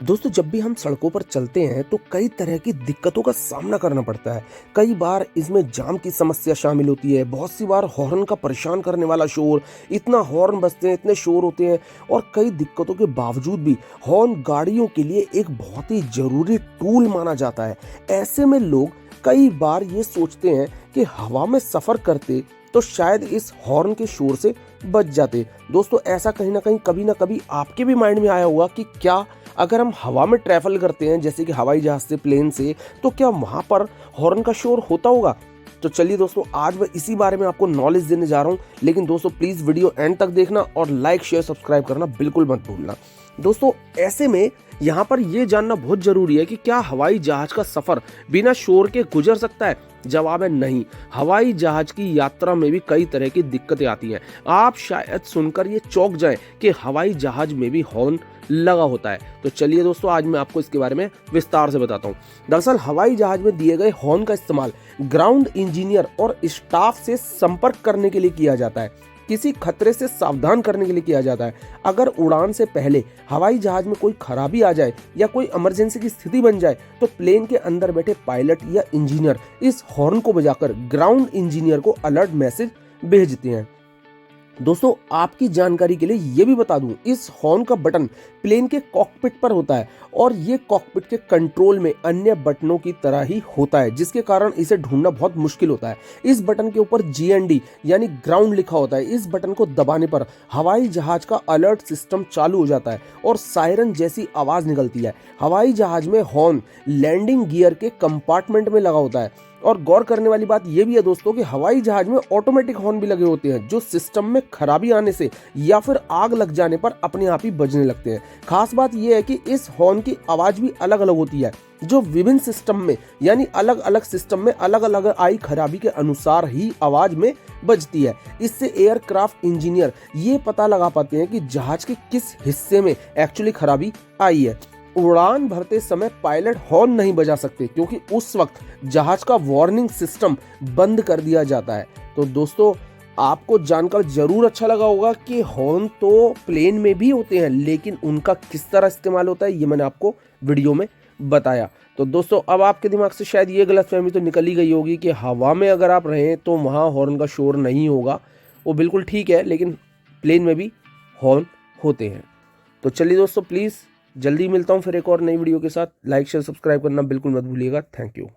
दोस्तों, जब भी हम सड़कों पर चलते हैं तो कई तरह की दिक्कतों का सामना करना पड़ता है। कई बार इसमें जाम की समस्या शामिल होती है, बहुत सी बार हॉर्न का परेशान करने वाला शोर, इतना हॉर्न बजते हैं, इतने शोर होते हैं और कई दिक्कतों के बावजूद भी हॉर्न गाड़ियों के लिए एक बहुत ही ज़रूरी टूल माना जाता है। ऐसे में लोग कई बार ये सोचते हैं कि हवा में सफ़र करते तो शायद इस हॉर्न के शोर से बच जाते। दोस्तों, ऐसा कहीं ना कभी आपके भी माइंड में आया होगा कि क्या अगर हम हवा में ट्रैवल करते हैं, जैसे कि हवाई जहाज से, प्लेन से, तो क्या वहां पर हॉर्न का शोर होता होगा? तो चलिए दोस्तों, आज मैं इसी बारे में आपको नॉलेज देने जा रहा हूं। लेकिन दोस्तों, प्लीज वीडियो एंड तक देखना और लाइक शेयर सब्सक्राइब करना बिल्कुल मत भूलना। दोस्तों, ऐसे में यहाँ पर यह जानना बहुत जरूरी है कि क्या हवाई जहाज का सफर बिना शोर के गुजर सकता है? जवाब है नहीं। हवाई जहाज की यात्रा में भी कई तरह की दिक्कतें आती हैं। आप शायद सुनकर ये चौंक जाएं कि हवाई जहाज में भी हॉर्न लगा होता है। तो चलिए दोस्तों, आज मैं आपको इसके बारे में विस्तार से बताता हूँ। दरअसल हवाई जहाज में दिए गए हॉर्न का इस्तेमाल ग्राउंड इंजीनियर और स्टाफ से संपर्क करने के लिए किया जाता है, किसी खतरे से सावधान करने के लिए किया जाता है। अगर उड़ान से पहले हवाई जहाज में कोई खराबी आ जाए या कोई इमरजेंसी की स्थिति बन जाए तो प्लेन के अंदर बैठे पायलट या इंजीनियर इस हॉर्न को बजाकर ग्राउंड इंजीनियर को अलर्ट मैसेज भेजते हैं। दोस्तों, आपकी जानकारी के लिए ये भी बता दूं, इस हॉर्न का बटन प्लेन के कॉकपिट पर होता है और ये कॉकपिट के कंट्रोल में अन्य बटनों की तरह ही होता है, जिसके कारण इसे ढूंढना बहुत मुश्किल होता है। इस बटन के ऊपर GND यानी ग्राउंड लिखा होता है। इस बटन को दबाने पर हवाई जहाज का अलर्ट सिस्टम चालू हो जाता है और सायरन जैसी आवाज निकलती है। हवाई जहाज में हॉर्न लैंडिंग गियर के कंपार्टमेंट में लगा होता है। और गौर करने वाली बात यह भी है दोस्तों कि हवाई जहाज में ऑटोमेटिक हॉर्न भी लगे होते हैं, जो सिस्टम में खराबी आने से या फिर आग लग जाने पर अपने आप ही बजने लगते हैं। खास बात यह है कि इस हॉर्न की आवाज भी अलग अलग होती है, जो विभिन्न सिस्टम में यानी अलग अलग सिस्टम में अलग अलग आई खराबी के अनुसार ही आवाज में बजती है। इससे एयरक्राफ्ट इंजीनियर ये पता लगा पाते हैं कि जहाज के किस हिस्से में एक्चुअली खराबी आई है। उड़ान भरते समय पायलट हॉर्न नहीं बजा सकते क्योंकि उस वक्त जहाज का वार्निंग सिस्टम बंद कर दिया जाता है। तो दोस्तों, आपको जानकर जरूर अच्छा लगा होगा कि हॉर्न तो प्लेन में भी होते हैं, लेकिन उनका किस तरह इस्तेमाल होता है ये मैंने आपको वीडियो में बताया। तो दोस्तों, अब आपके दिमाग से शायद ये गलतफहमी तो निकल ही गई होगी कि हवा में अगर आप रहें तो वहाँ हॉर्न का शोर नहीं होगा। वो बिल्कुल ठीक है, लेकिन प्लेन में भी हॉर्न होते हैं। तो चलिए दोस्तों, प्लीज़ जल्दी मिलता हूँ फिर एक और नई वीडियो के साथ। लाइक शेयर सब्सक्राइब करना बिल्कुल मत भूलिएगा। Thank you.